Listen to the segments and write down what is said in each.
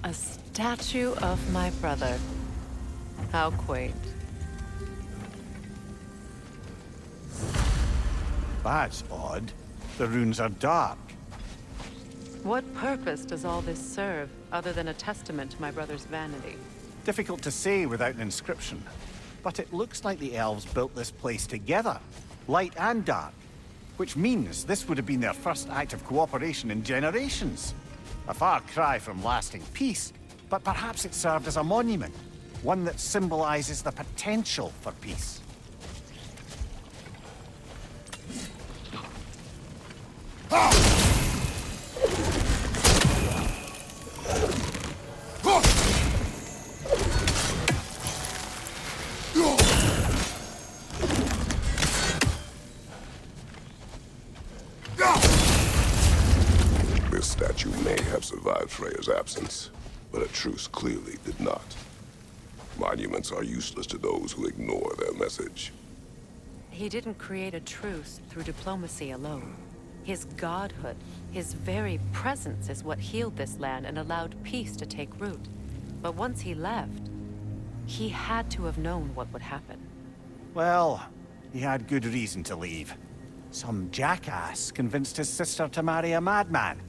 A statue of my brother. How quaint. That's odd. The runes are dark. What purpose does all this serve, other than a testament to my brother's vanity? Difficult to say without an inscription. But it looks like the elves built this place together, light and dark. Which means this would have been their first act of cooperation in generations. A far cry from lasting peace, but perhaps it served as a monument. One that symbolizes the potential for peace. This statue may have survived Freya's absence, but a truce clearly did not. Monuments are useless to those who ignore their message. He didn't create a truce through diplomacy alone. His godhood, his very presence is what healed this land and allowed peace to take root. But once he left, he had to have known what would happen. Well, he had good reason to leave. Some jackass convinced his sister to marry a madman.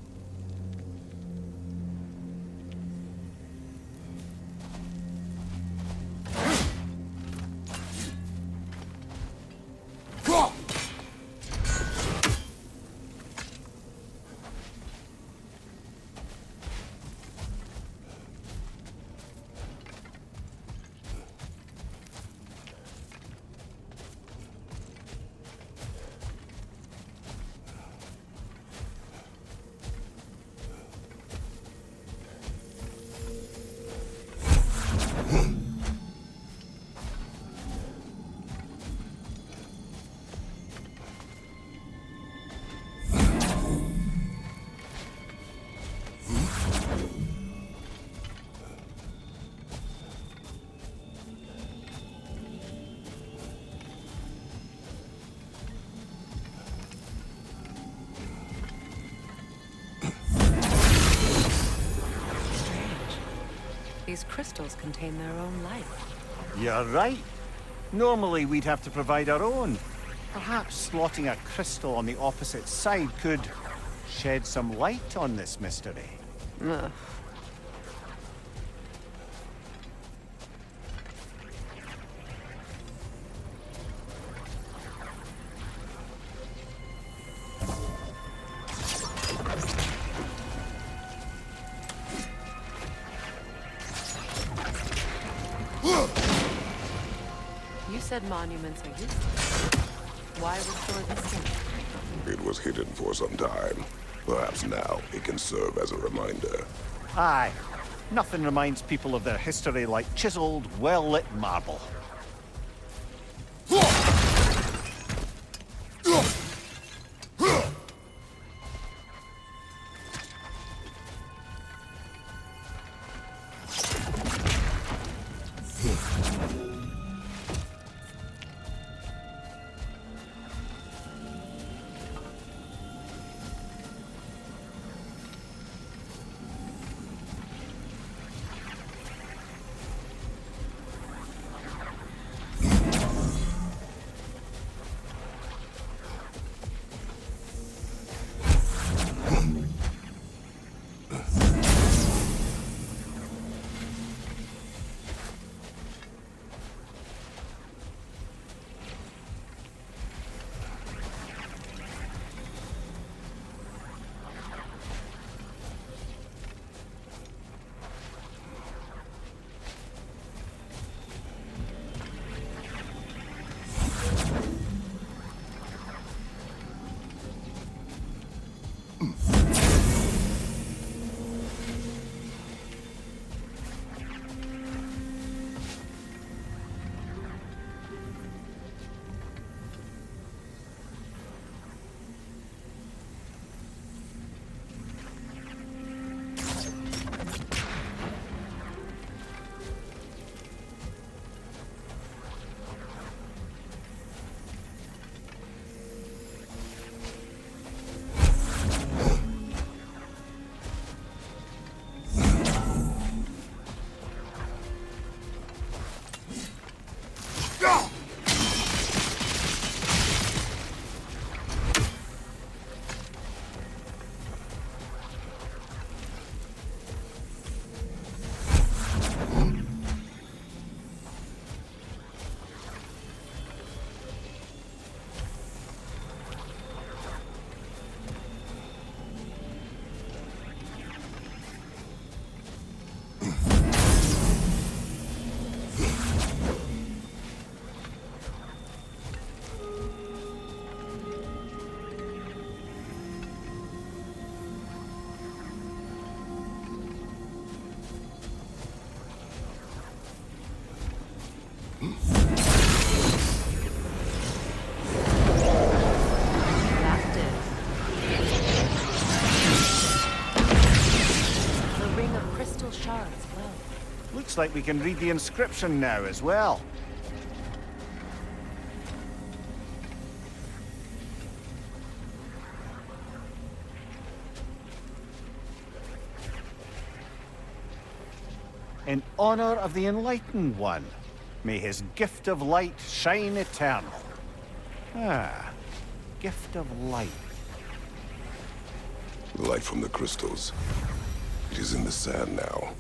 These crystals contain their own light. You're right. Normally we'd have to provide our own. Perhaps slotting a crystal on the opposite side could shed some light on this mystery. Ugh. You said monuments are useless. Why restore this one? It was hidden for some time. Perhaps now it can serve as a reminder. Aye. Nothing reminds people of their history like chiseled, well-lit marble. Looks like we can read the inscription now as well. In honor of the Enlightened One, may his gift of light shine eternal. Ah, gift of light. The light from the crystals. It is in the sand now.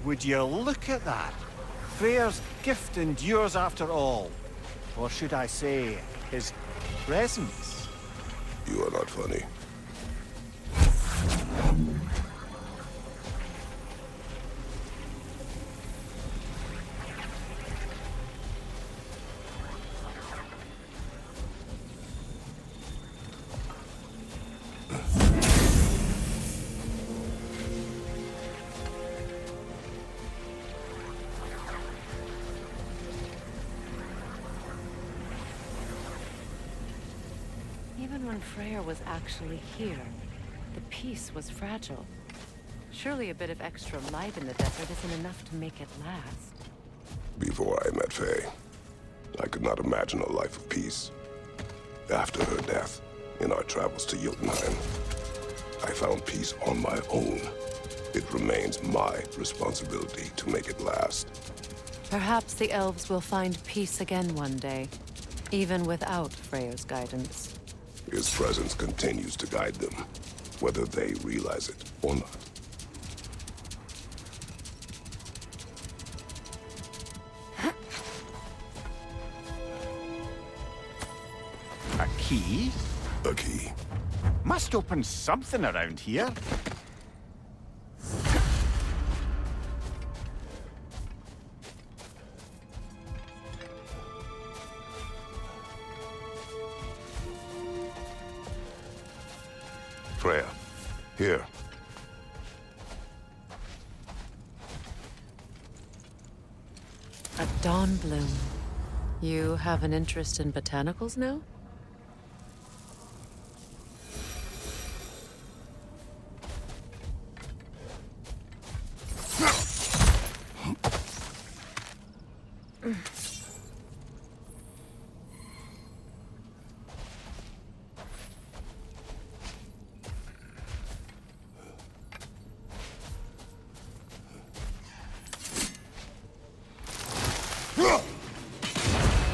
Would you look at that? Freyr's gift endures after all. Or should I say, his presence? You are not funny. Even when Freyr was actually here, the peace was fragile. Surely a bit of extra light in the desert isn't enough to make it last. Before I met Faye, I could not imagine a life of peace. After her death, in our travels to Jotunheim, I found peace on my own. It remains my responsibility to make it last. Perhaps the elves will find peace again one day, even without Freyr's guidance. His presence continues to guide them, whether they realize it or not. A key? A key. Must open something around here. Freya, here. A dawn bloom. You have an interest in botanicals now?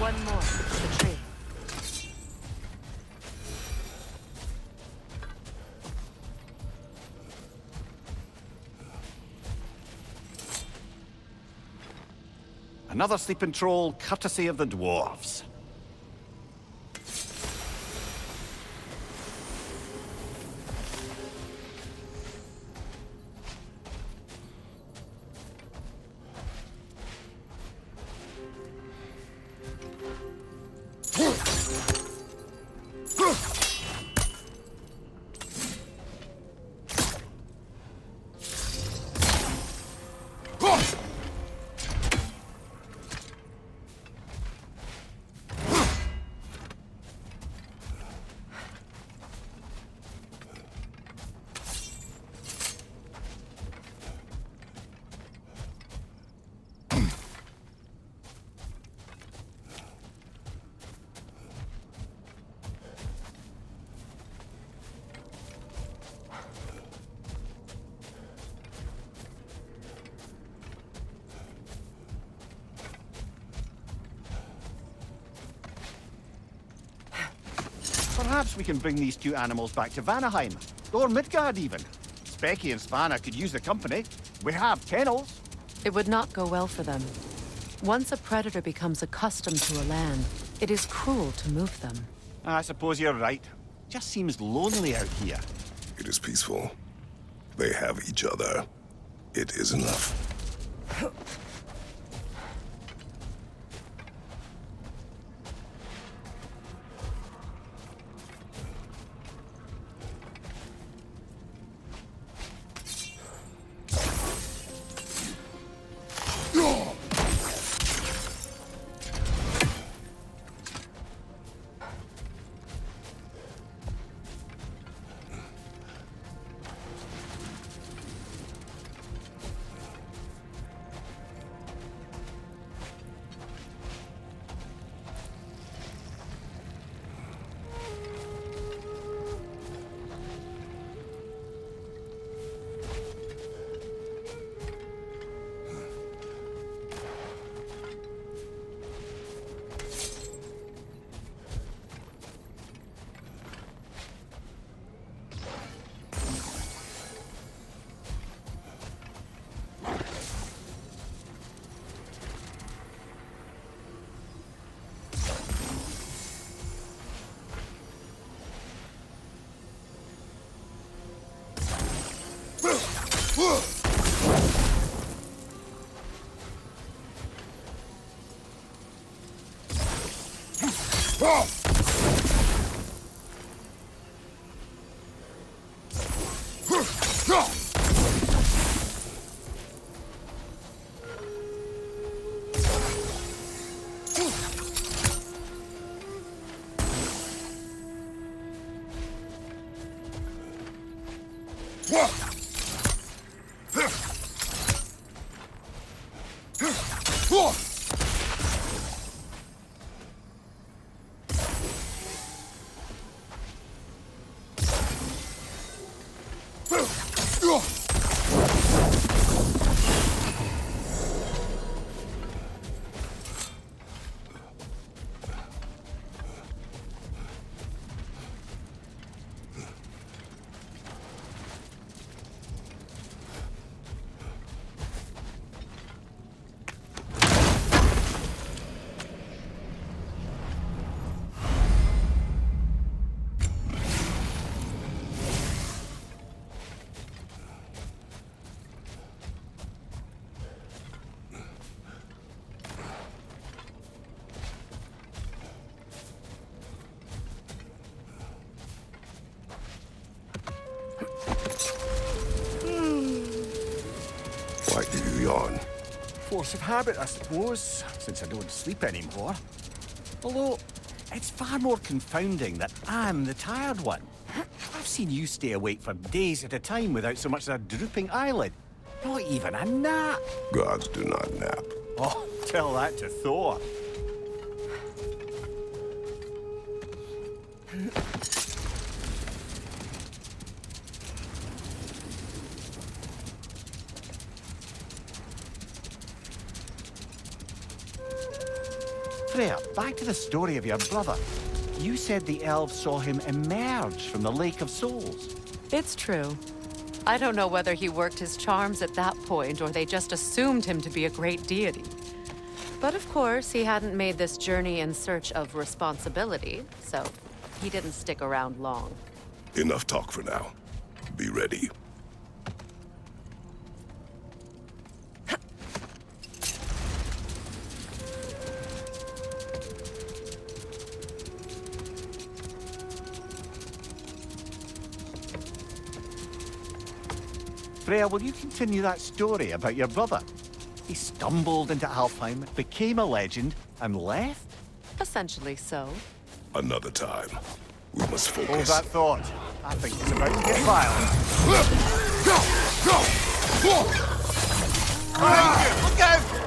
One more, the tree. Another sleeping troll, courtesy of the dwarves. Perhaps we can bring these two animals back to Vanaheim, or Midgard even. Specky and Svanna could use the company. We have kennels. It would not go well for them. Once a predator becomes accustomed to a land, it is cruel to move them. I suppose you're right. Just seems lonely out here. It is peaceful. They have each other. It is enough. Why do you yawn? Force of habit, I suppose, since I don't sleep anymore. Although, it's far more confounding that I'm the tired one. I've seen you stay awake for days at a time without so much as a drooping eyelid. Not even a nap. Gods do not nap. Oh, tell that to Thor. Freya, back to the story of your brother. You said the elves saw him emerge from the Lake of Souls. It's true. I don't know whether he worked his charms at that point or they just assumed him to be a great deity. But of course, he hadn't made this journey in search of responsibility, so he didn't stick around long. Enough talk for now. Be ready. Freya, will you continue that story about your brother? He stumbled into Alfheim, became a legend, and left? Essentially so. Another time. We must Hold focus. that thought. I think it's about to get violent. Look out!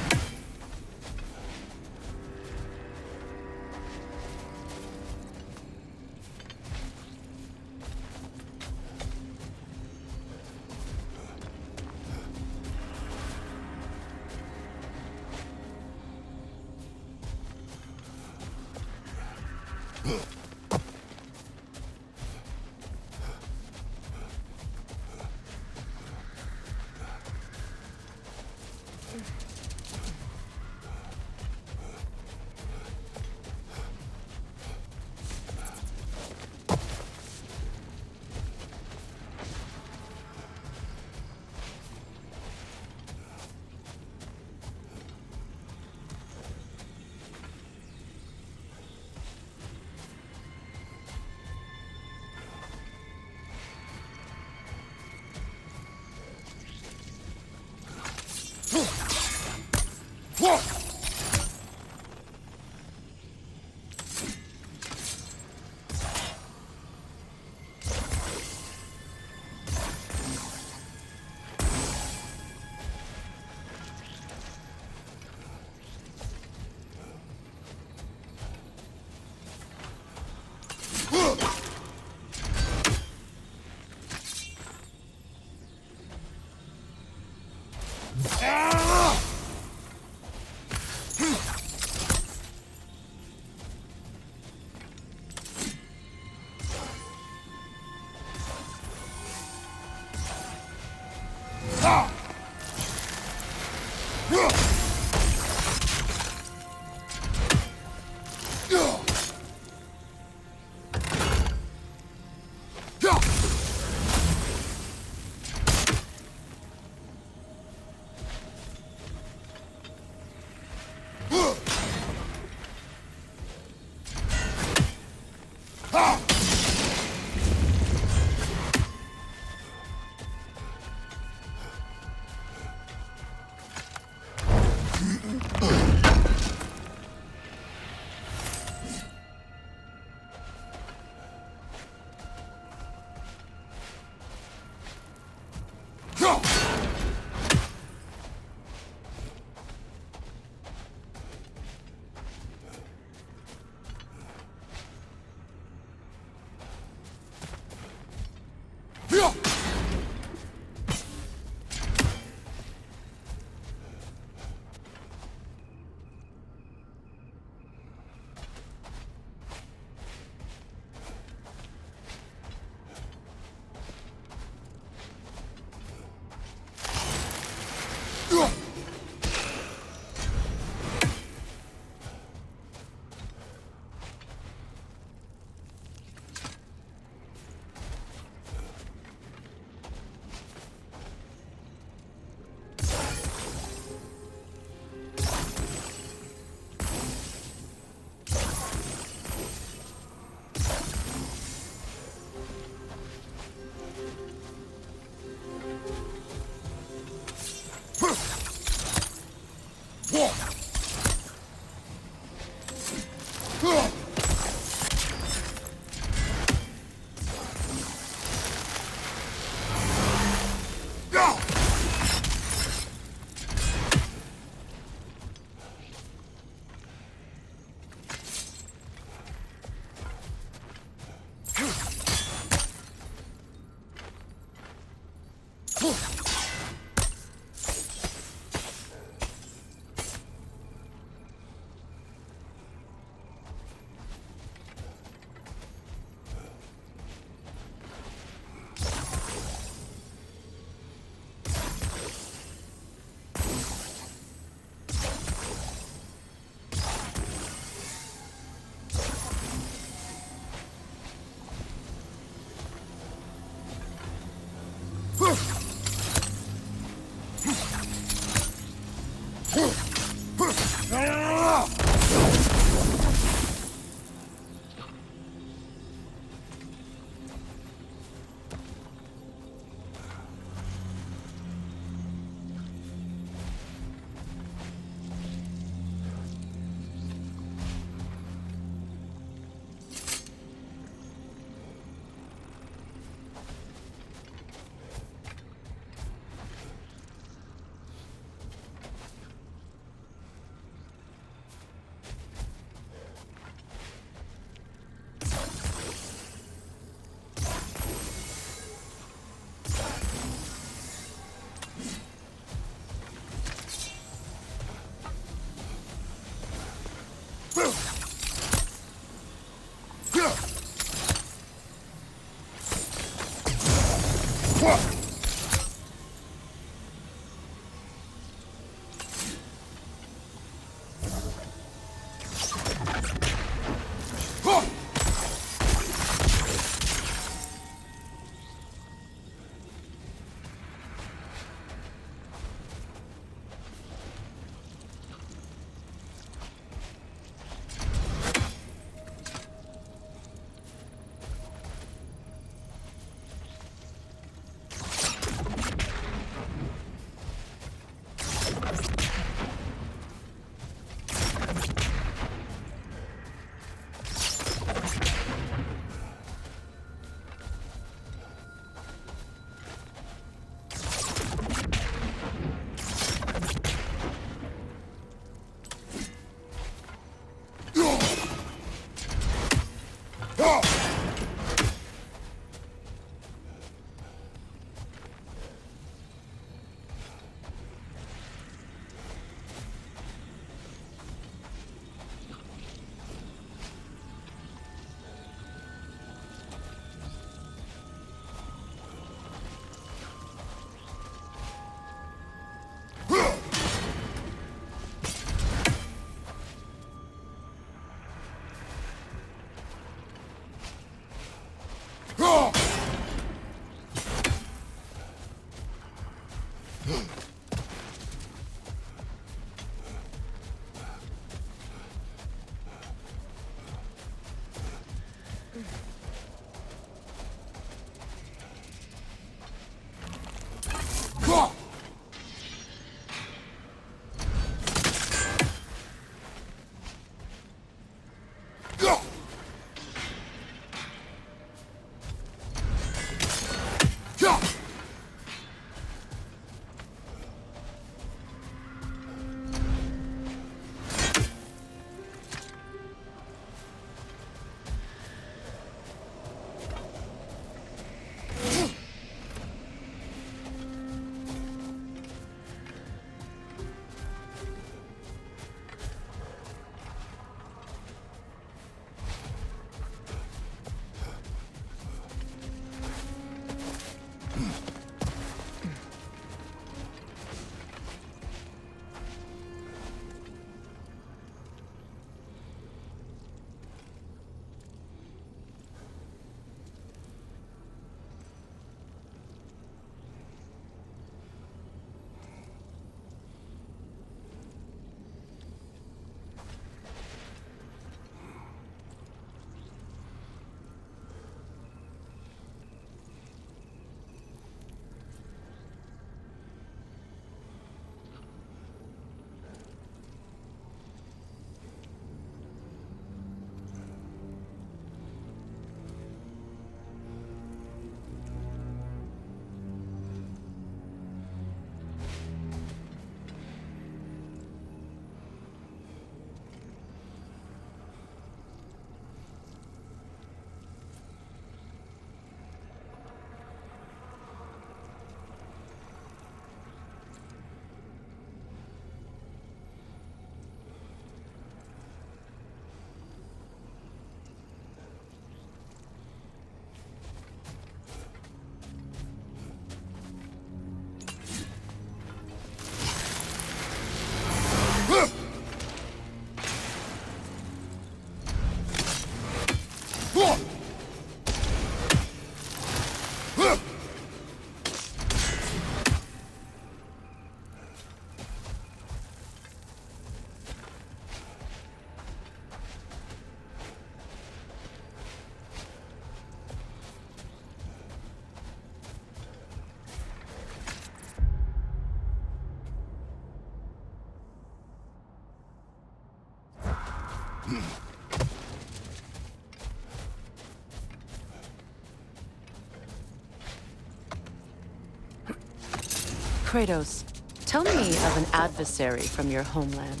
Kratos, tell me of an adversary from your homeland.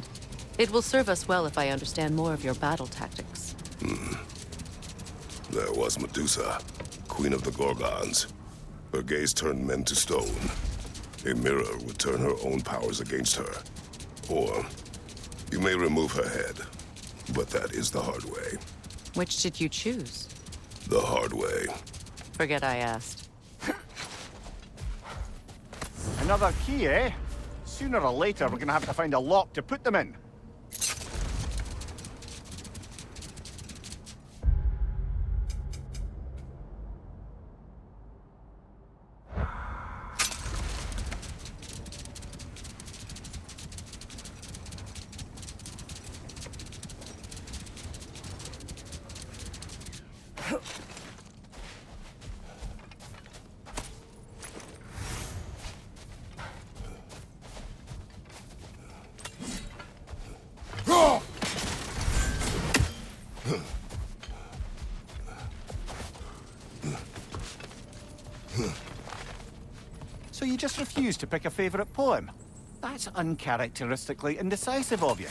It will serve us well if I understand more of your battle tactics. There was Medusa, queen of the Gorgons. Her gaze turned men to stone. A mirror would turn her own powers against her. Or, you may remove her head, but that is the hard way. Which did you choose? The hard way. Forget I asked. Another key, eh? Sooner or later, we're gonna have to find a lock to put them in. So you just refuse to pick a favorite poem? That's uncharacteristically indecisive of you.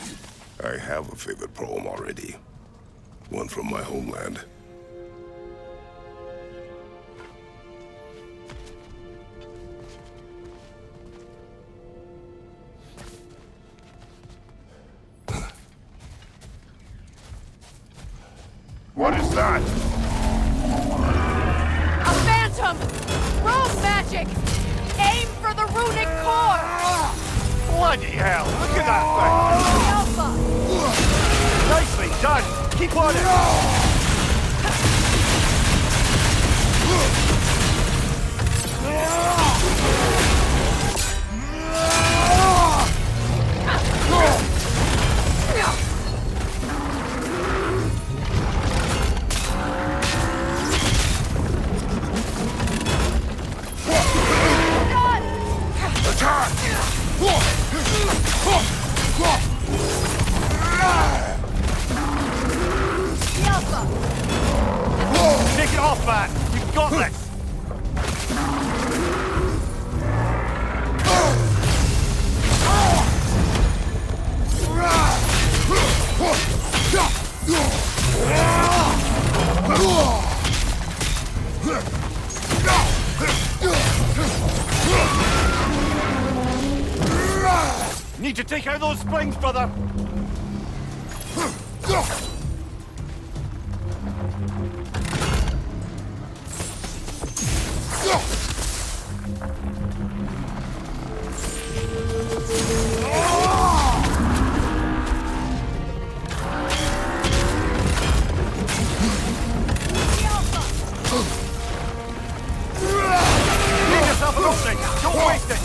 I have a favorite poem already. One from my homeland. What is that? A phantom! Rune magic! Aim for the runic core! Bloody hell, look at that Alpha! thing! Nicely done! Keep on it! Take it off, man! You've got this! Need to take out those springs, brother! Give yourself an opening! Don't waste it!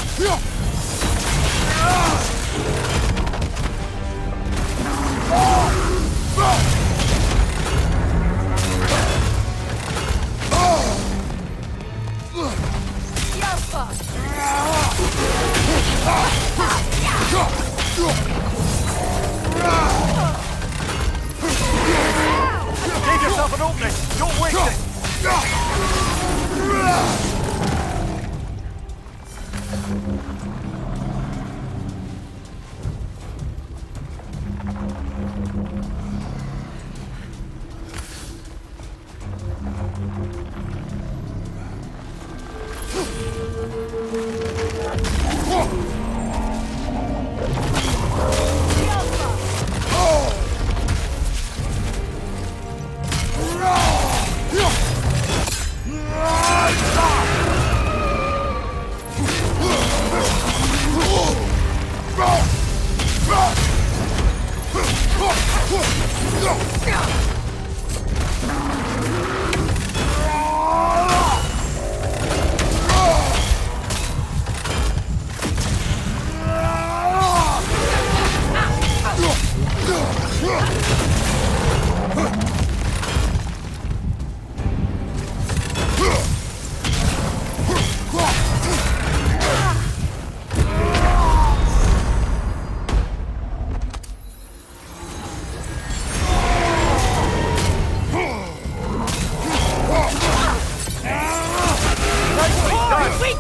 Give yourself an opening! Don't waste it!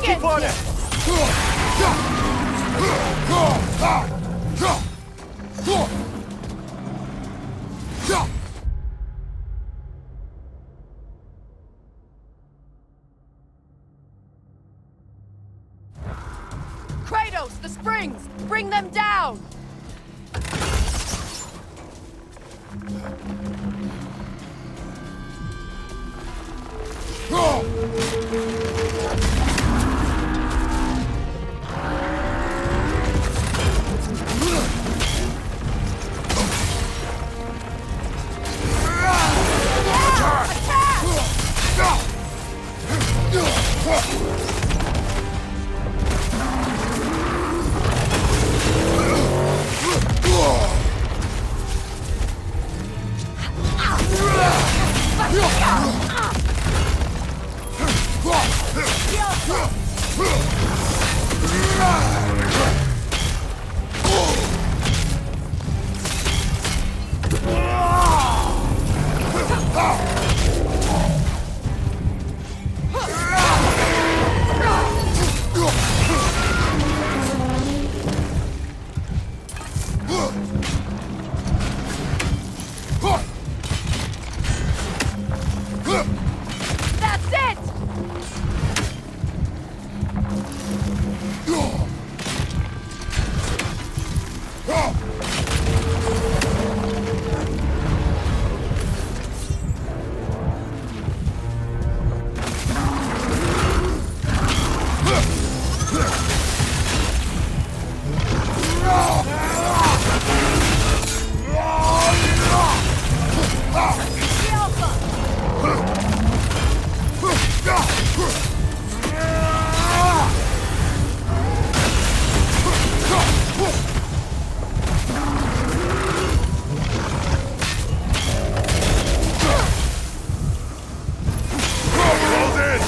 Keep on it! Kratos, the springs! Bring them down! That's it!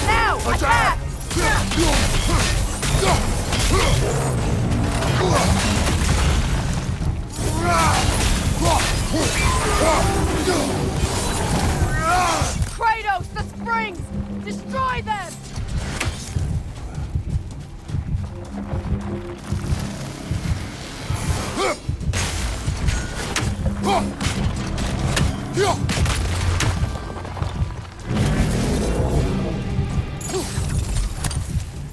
Now! Attack! Kratos, the springs! Destroy them!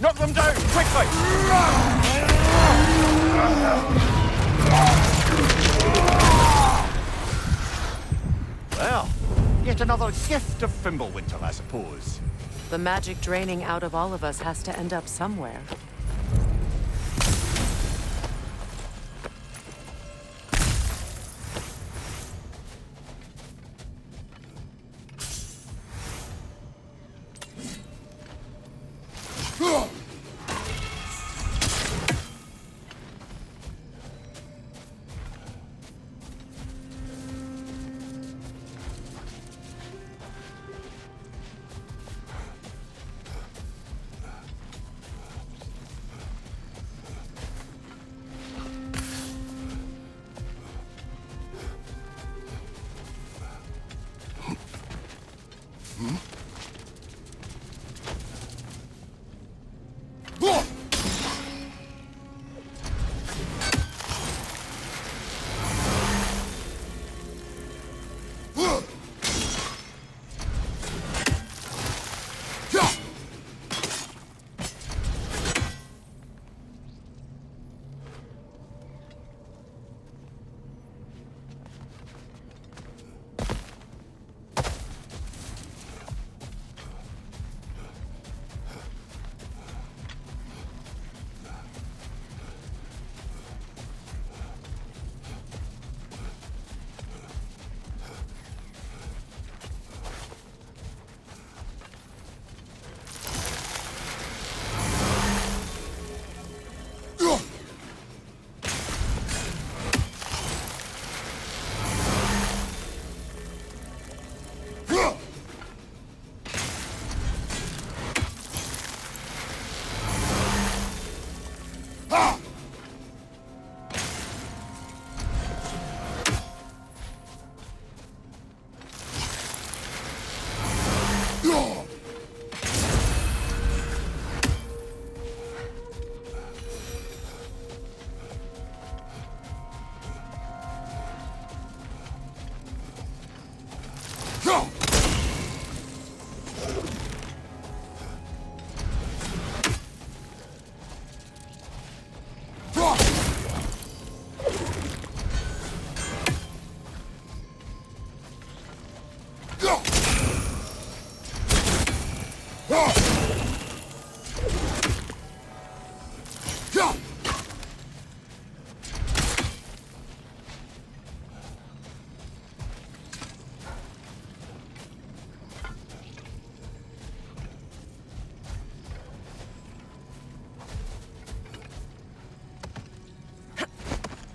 Knock them down, quickly! Well, yet another gift of Fimbulwinter, I suppose. The magic draining out of all of us has to end up somewhere.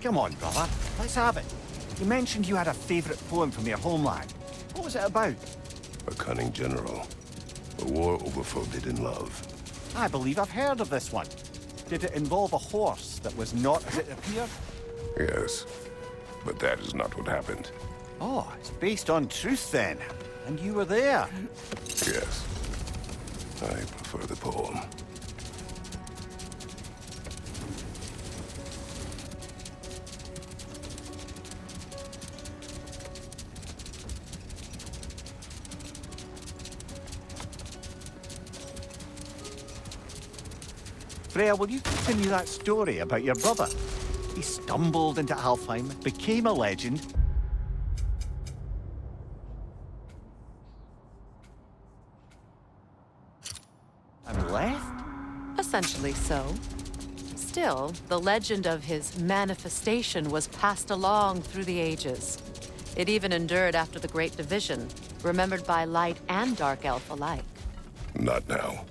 Come on, brother. Let's have it. You mentioned you had a favourite poem from your homeland. What was it about? A cunning general. A war over forbidden love. I believe I've heard of this one. Did it involve a horse that was not as it appeared? Yes, but that is not what happened. Oh, it's based on truth then. And you were there. Yes, I prefer the poem. Freya, will you continue that story about your brother? He stumbled into Alfheim, became a legend. And left? Essentially so. Still, the legend of his manifestation was passed along through the ages. It even endured after the Great Division, remembered by Light and Dark Elf alike. Not now.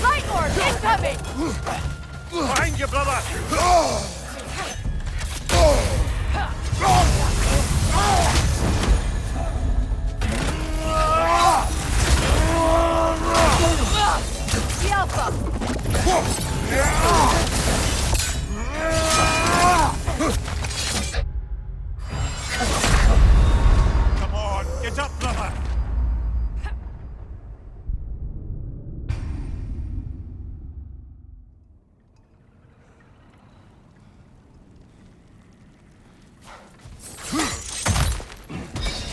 Light Orb incoming! Behind you, brother! The Alpha! Come on, get up, brother!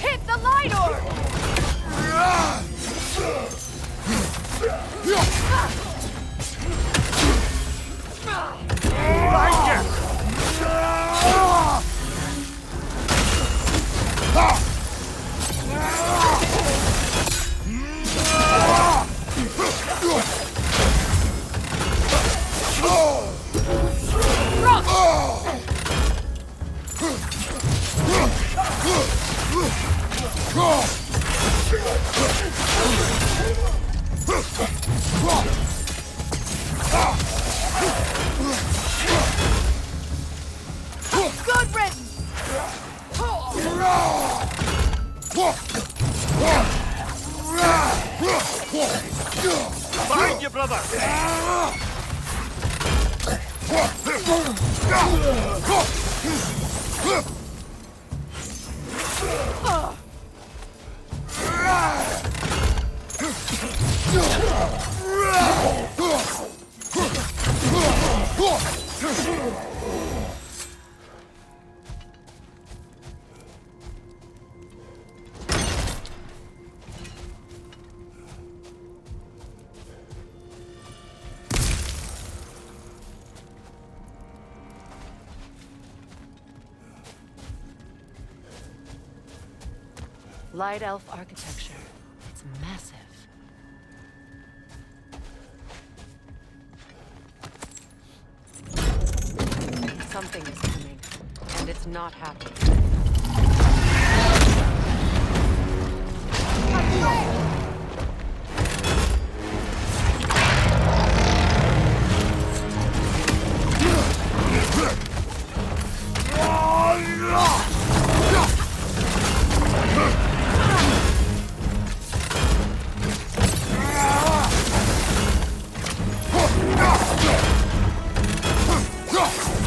Hit the Light Orb! Good riddance! Behind you, brother! Light Elf architecture. It's massive. Something is coming, and it's not happening.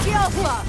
The Alpha!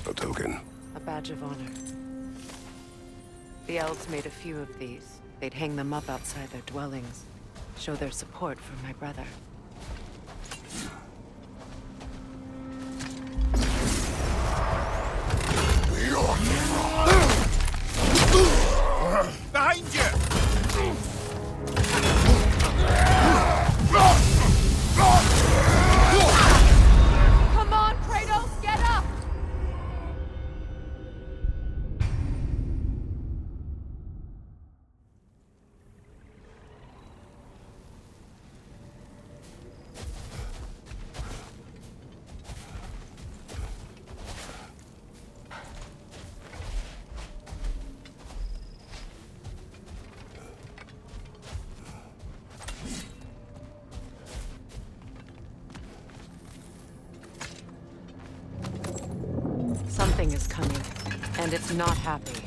A token. A badge of honor. The elves made a few of these. They'd hang them up outside their dwellings. Show their support for my brother. Behind you! Come on, Kratos, get up! Something is coming, and it's not happy.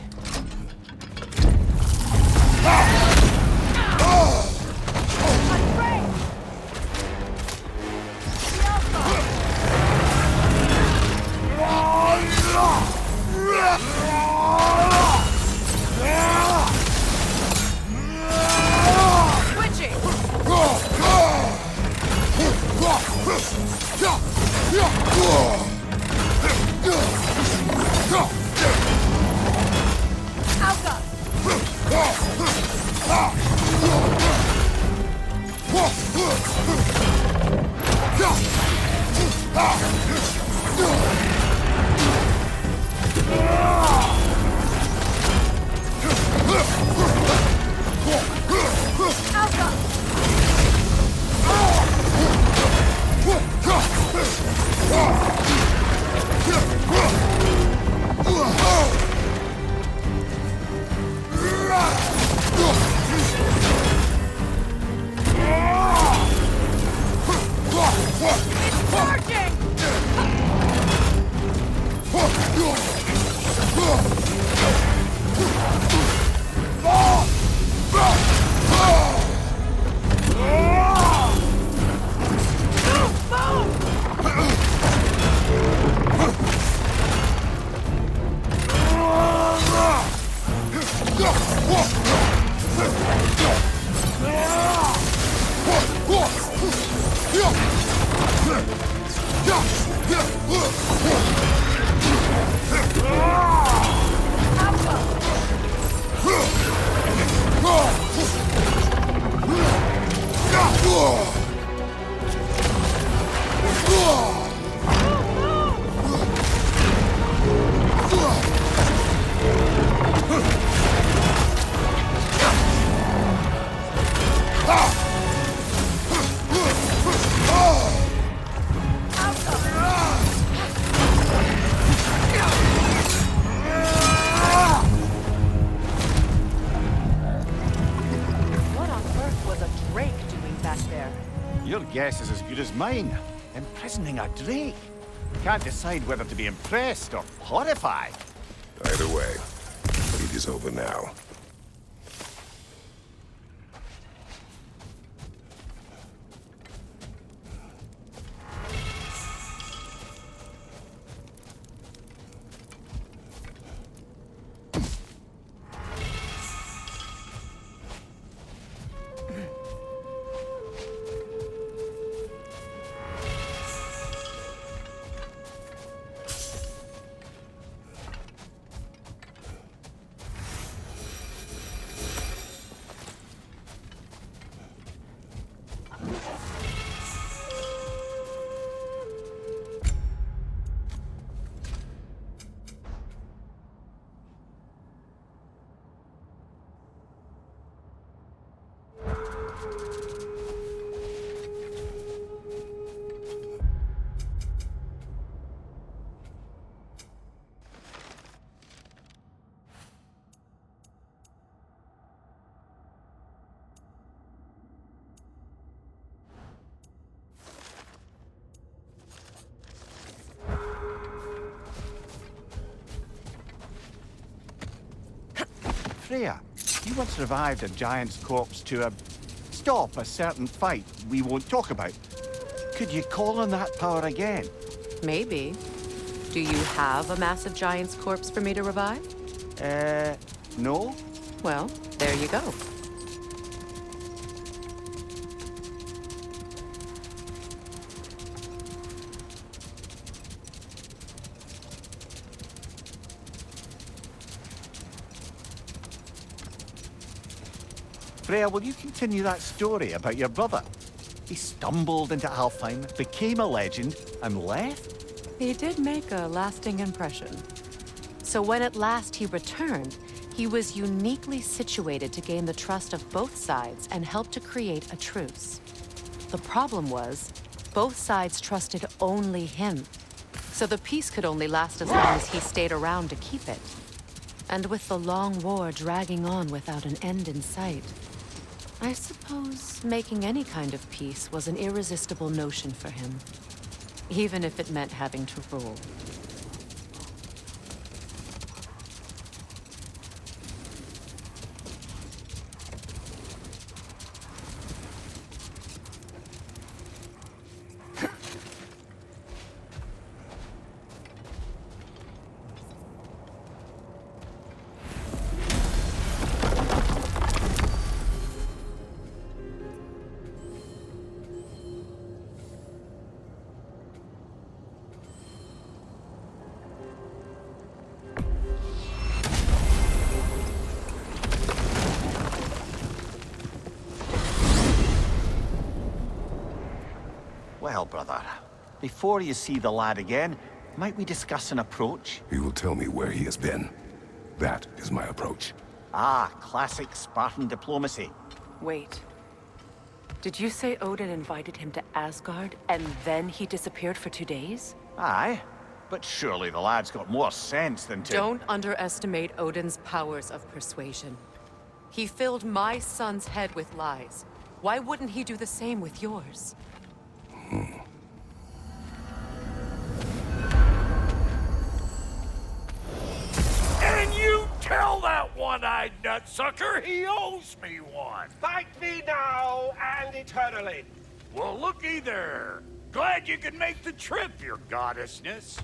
Your guess is as good as mine. Imprisoning a drake. Can't decide whether to be impressed or horrified. Either way, it is over now. Freya, you once revived a giant's corpse to stop a certain fight we won't talk about. Could you call on that power again? Maybe. Do you have a massive giant's corpse for me to revive? No? Well, there you go. Freya, will you continue that story about your brother? He stumbled into Alfheim, became a legend, and left? He did make a lasting impression. So when at last he returned, he was uniquely situated to gain the trust of both sides and help to create a truce. The problem was, both sides trusted only him. So the peace could only last as long as he stayed around to keep it. And with the long war dragging on without an end in sight, I suppose making any kind of peace was an irresistible notion for him. Even if it meant having to rule. Well, brother, before you see the lad again, might we discuss an approach? He will tell me where he has been. That is my approach. Ah, classic Spartan diplomacy. Wait. Did you say Odin invited him to Asgard, and then he disappeared for 2 days? Aye, but surely the lad's got more sense than to... Don't underestimate Odin's powers of persuasion. He filled my son's head with lies. Why wouldn't he do the same with yours? And you tell that one-eyed nutsucker he owes me one. Fight me now and eternally. Well, looky there. Glad you could make the trip, your goddessness.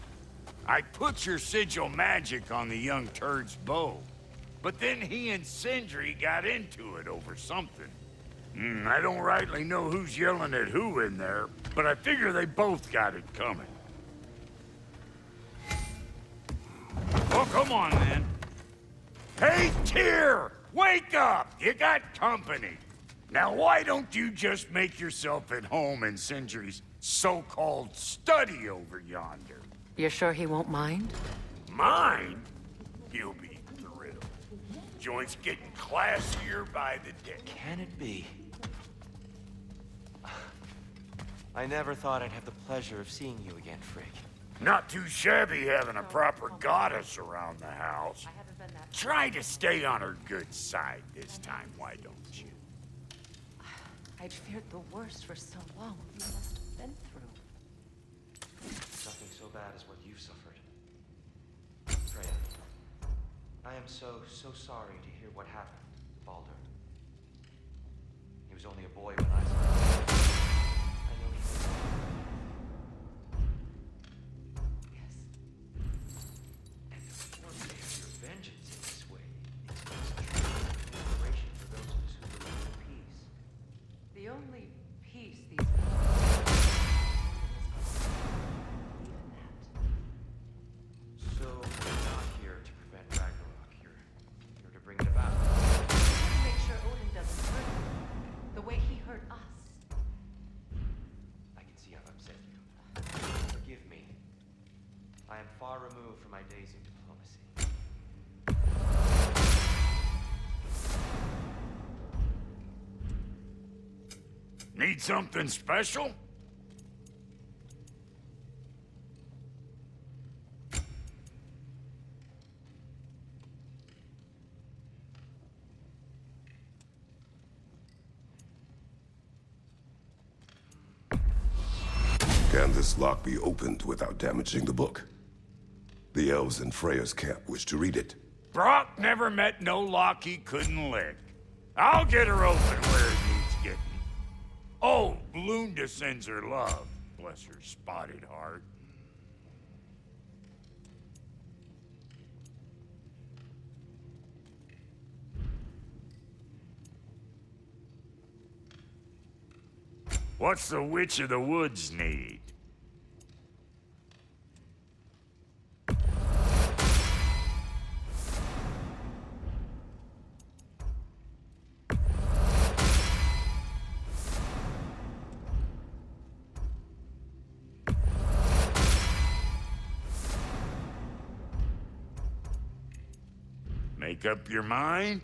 I put your sigil magic on the young turd's bow. But then he and Sindri got into it over something. I don't rightly know who's yelling at who in there, but I figure they both got it coming. Oh, come on, man. Hey, Tyr! Wake up! You got company. Now, why don't you just make yourself at home in Sindri's so-called study over yonder? You're sure he won't mind? Mine? He'll be thrilled. Joint's getting classier by the day. Can it be? I never thought I'd have the pleasure of seeing you again, Frigg. Not too shabby having a proper goddess around the house. Try to stay on her good side this time, why don't you? I'd feared the worst for so long. You must have been through. Nothing so bad as what you've suffered. Freya, I am so sorry to hear what happened to Baldur. He was only a boy when I saw him. I know he was. Yes. And the more you have your vengeance in this way, it's just liberation for those of us who believe in peace. The only peace these people even that. So, you're not here to prevent Ragnarok. You're here to bring it about. To make sure Odin doesn't hurt you, the way he hurt us. I can see I've upset you. Forgive me. I am far removed from my days of diplomacy. Need something special? Can this lock be opened without damaging the book? The elves in Freya's camp wish to read it. Brock never met no lock he couldn't lick. I'll get her open where it needs getting. Oh, Lunda sends her love. Bless her spotted heart. What's the Witch of the Woods need? Make up your mind?